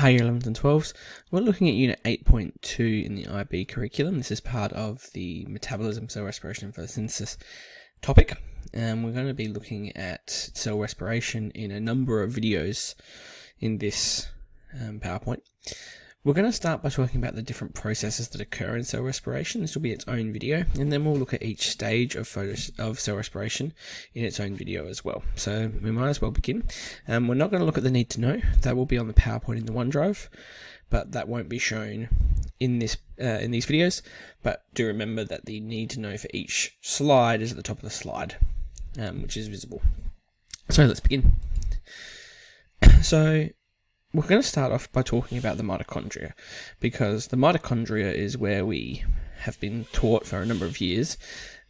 Hi, year 11s and 12s. We're looking at Unit 8.2 in the IB curriculum. This is part of the metabolism, cell respiration and photosynthesis topic. And we're going to be looking at cell respiration in a number of videos in this PowerPoint. We're going to start by talking about the different processes that occur in cell respiration. This will be its own video, and then we'll look at each stage of cell respiration in its own video as well. So we might as well begin. We're not going to look at the need to know. That will be on the PowerPoint in the OneDrive, but that won't be shown in these videos. But do remember that the need to know for each slide is at the top of the slide, which is visible. So let's begin. So we're going to start off by talking about the mitochondria, because the mitochondria is where we have been taught for a number of years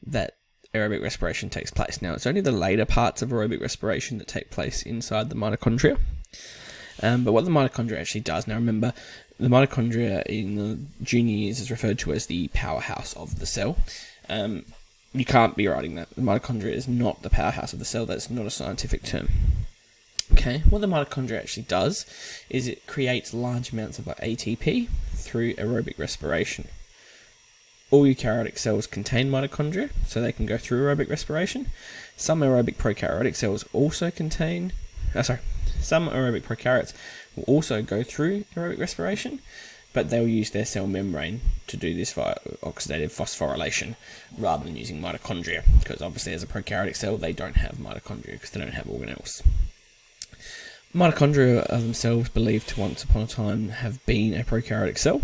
that aerobic respiration takes place. Now, it's only the later parts of aerobic respiration that take place inside the mitochondria. But what the mitochondria actually does, now remember, the mitochondria in the junior years is referred to as the powerhouse of the cell. You can't be writing that. The mitochondria is not the powerhouse of the cell. That's not a scientific term. Okay, what the mitochondria actually does is it creates large amounts of ATP through aerobic respiration. All eukaryotic cells contain mitochondria, so they can go through aerobic respiration. Some aerobic prokaryotic cells also contain, some aerobic prokaryotes will also go through aerobic respiration, but they'll use their cell membrane to do this via oxidative phosphorylation rather than using mitochondria, because obviously as a prokaryotic cell they don't have mitochondria because they don't have organelles. Mitochondria are themselves believed to once upon a time have been a prokaryotic cell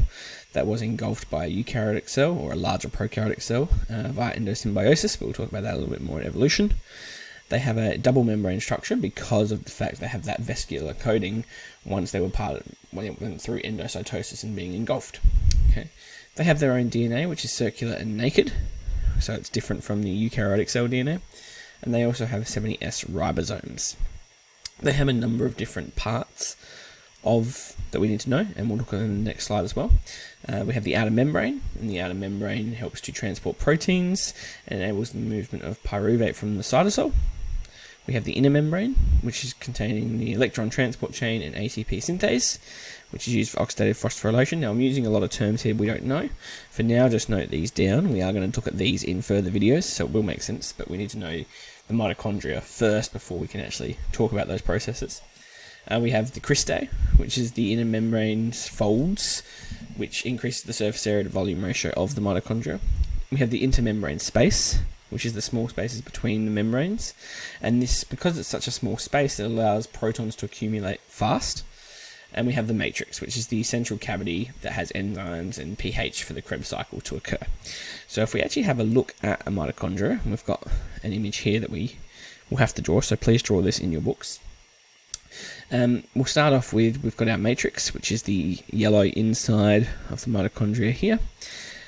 that was engulfed by a eukaryotic cell or a larger prokaryotic cell via endosymbiosis, but we'll talk about that a little bit more in evolution. They have a double membrane structure because of the fact they have that vascular coating once they went through endocytosis and being engulfed. Okay. They have their own DNA, which is circular and naked, so it's different from the eukaryotic cell DNA, and they also have 70S ribosomes. They have a number of different parts that we need to know, and we'll look at in the next slide as well. We have the outer membrane, and the outer membrane helps to transport proteins and enables the movement of pyruvate from the cytosol. We have the inner membrane, which is containing the electron transport chain and ATP synthase, which is used for oxidative phosphorylation. Now, I'm using a lot of terms here we don't know. For now, just note these down. We are going to look at these in further videos, so it will make sense, but we need to know the mitochondria first before we can actually talk about those processes. We have the cristae, which is the inner membrane's folds, which increases the surface area to volume ratio of the mitochondria. We have the intermembrane space, which is the small spaces between the membranes, and this, because it's such a small space, it allows protons to accumulate fast. And we have the matrix, which is the central cavity that has enzymes and pH for the Krebs cycle to occur. So if we actually have a look at a mitochondria, and we've got an image here that we will have to draw, so please draw this in your books. We'll start off with, we've got our matrix, which is the yellow inside of the mitochondria here.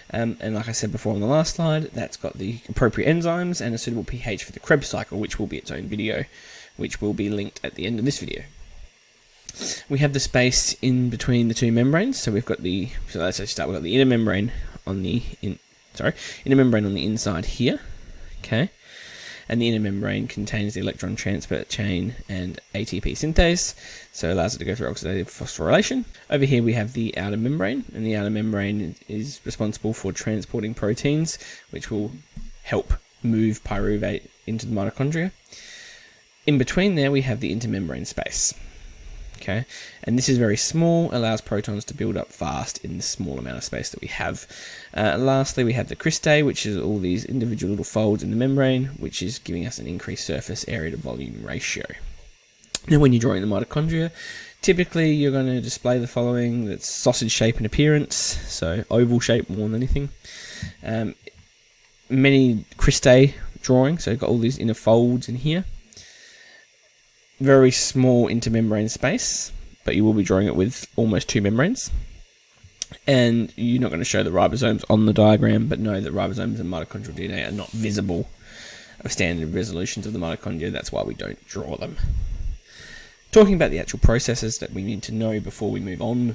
And like I said before on the last slide, that's got the appropriate enzymes and a suitable pH for the Krebs cycle, which will be its own video, which will be linked at the end of this video. We have the space in between the two membranes, so we've got the, so let's actually start, we've got the inner membrane on the, inner membrane on the inside here, okay, and the inner membrane contains the electron transport chain and ATP synthase, so it allows it to go through oxidative phosphorylation. Over here we have the outer membrane, and the outer membrane is responsible for transporting proteins, which will help move pyruvate into the mitochondria. In between there we have the intermembrane space. Okay, and this is very small, allows protons to build up fast in the small amount of space that we have. Lastly, we have the cristae, which is all these individual little folds in the membrane, which is giving us an increased surface area to volume ratio. Now, when you're drawing the mitochondria, typically you're going to display the following: that's sausage shape and appearance, so oval shape more than anything. Many cristae drawing, so you've got all these inner folds in here. Very small intermembrane space, but you will be drawing it with almost two membranes. And you're not going to show the ribosomes on the diagram, but know that ribosomes and mitochondrial DNA are not visible of standard resolutions of the mitochondria. That's why we don't draw them. Talking about the actual processes that we need to know before we move on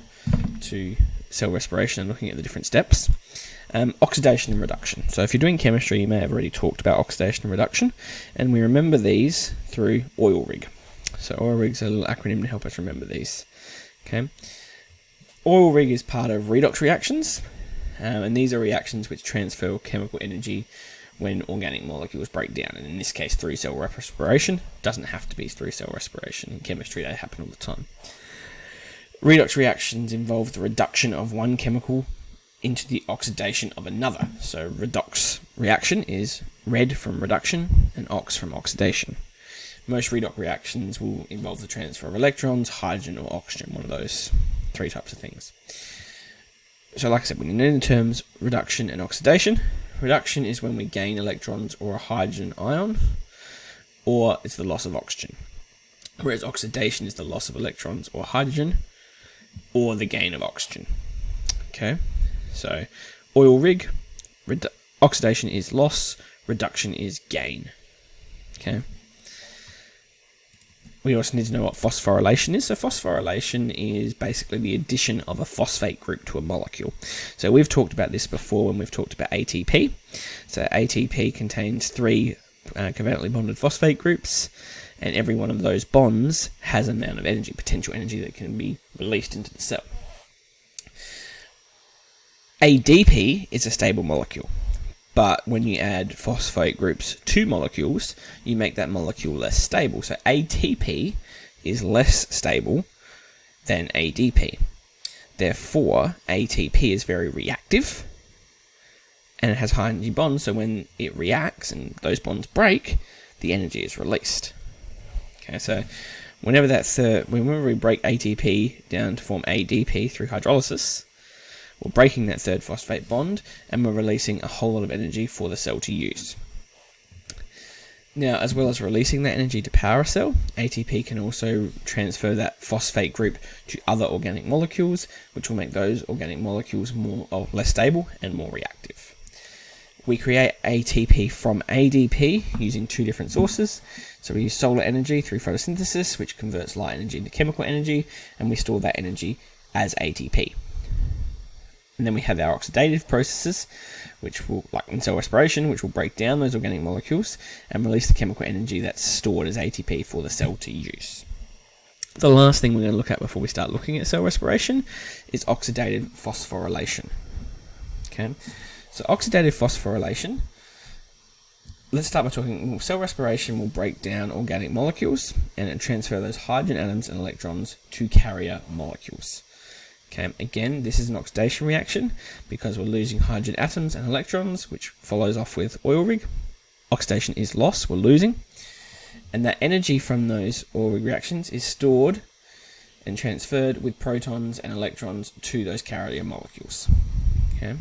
to cell respiration and looking at the different steps. Oxidation and reduction. So if you're doing chemistry, you may have already talked about oxidation and reduction, and we remember these through oil rig. So oil rig's a little acronym to help us remember these. Okay. Oil rig is part of redox reactions, and these are reactions which transfer chemical energy when organic molecules break down, and in this case through cell respiration. Doesn't have to be through cell respiration. In chemistry they happen all the time. Redox reactions involve the reduction of one chemical into the oxidation of another. So redox reaction is red from reduction and ox from oxidation. Most redox reactions will involve the transfer of electrons, hydrogen or oxygen, one of those three types of things. So like I said, we know the terms reduction and oxidation. Reduction is when we gain electrons or a hydrogen ion, or it's the loss of oxygen. Whereas oxidation is the loss of electrons or hydrogen, or the gain of oxygen. Okay, so oil rig, oxidation is loss, reduction is gain. Okay. We also need to know what phosphorylation is. So phosphorylation is basically the addition of a phosphate group to a molecule. So we've talked about this before when we've talked about ATP. So ATP contains 3 covalently bonded phosphate groups, and every one of those bonds has an amount of energy, potential energy, that can be released into the cell. ADP is a stable molecule, but when you add phosphate groups to molecules, you make that molecule less stable. So ATP is less stable than ADP. Therefore, ATP is very reactive, and it has high energy bonds, so when it reacts and those bonds break, the energy is released. Okay, so whenever we break ATP down to form ADP through hydrolysis, we're breaking that third phosphate bond, and we're releasing a whole lot of energy for the cell to use. Now, as well as releasing that energy to power a cell, ATP can also transfer that phosphate group to other organic molecules, which will make those organic molecules less stable and more reactive. We create ATP from ADP using 2 different sources. So we use solar energy through photosynthesis, which converts light energy into chemical energy, and we store that energy as ATP. And then we have our oxidative processes, which will, like in cell respiration, which will break down those organic molecules and release the chemical energy that's stored as ATP for the cell to use. The last thing we're going to look at before we start looking at cell respiration is oxidative phosphorylation. Okay, so oxidative phosphorylation, let's start by talking, cell respiration will break down organic molecules and it transfer those hydrogen atoms and electrons to carrier molecules. Okay, again, this is an oxidation reaction because we're losing hydrogen atoms and electrons, which follows off with oil rig. Oxidation is loss, we're losing. And that energy from those oil rig reactions is stored and transferred with protons and electrons to those carrier molecules. Okay,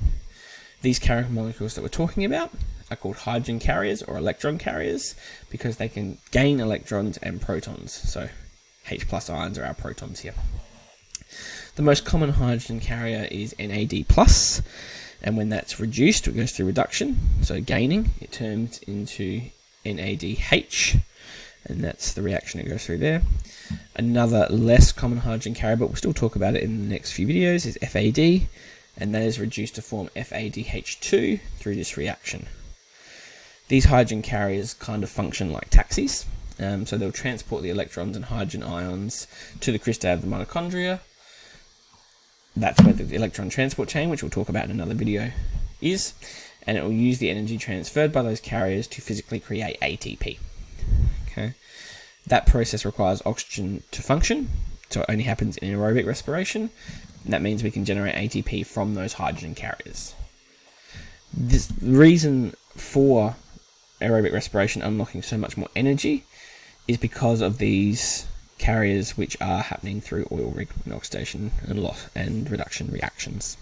these carrier molecules that we're talking about are called hydrogen carriers or electron carriers because they can gain electrons and protons. So H+ ions are our protons here. The most common hydrogen carrier is NAD+, and when that's reduced, it goes through reduction, so gaining, it turns into NADH, and that's the reaction it goes through there. Another less common hydrogen carrier, but we'll still talk about it in the next few videos, is FAD, and that is reduced to form FADH2 through this reaction. These hydrogen carriers kind of function like taxis, so they'll transport the electrons and hydrogen ions to the cristae of the mitochondria. That's where the electron transport chain, which we'll talk about in another video, is, and it will use the energy transferred by those carriers to physically create ATP. Okay, that process requires oxygen to function, so it only happens in aerobic respiration, and that means we can generate ATP from those hydrogen carriers. The reason for aerobic respiration unlocking so much more energy is because of these carriers which are happening through oil rig and oxidation and loss and reduction reactions.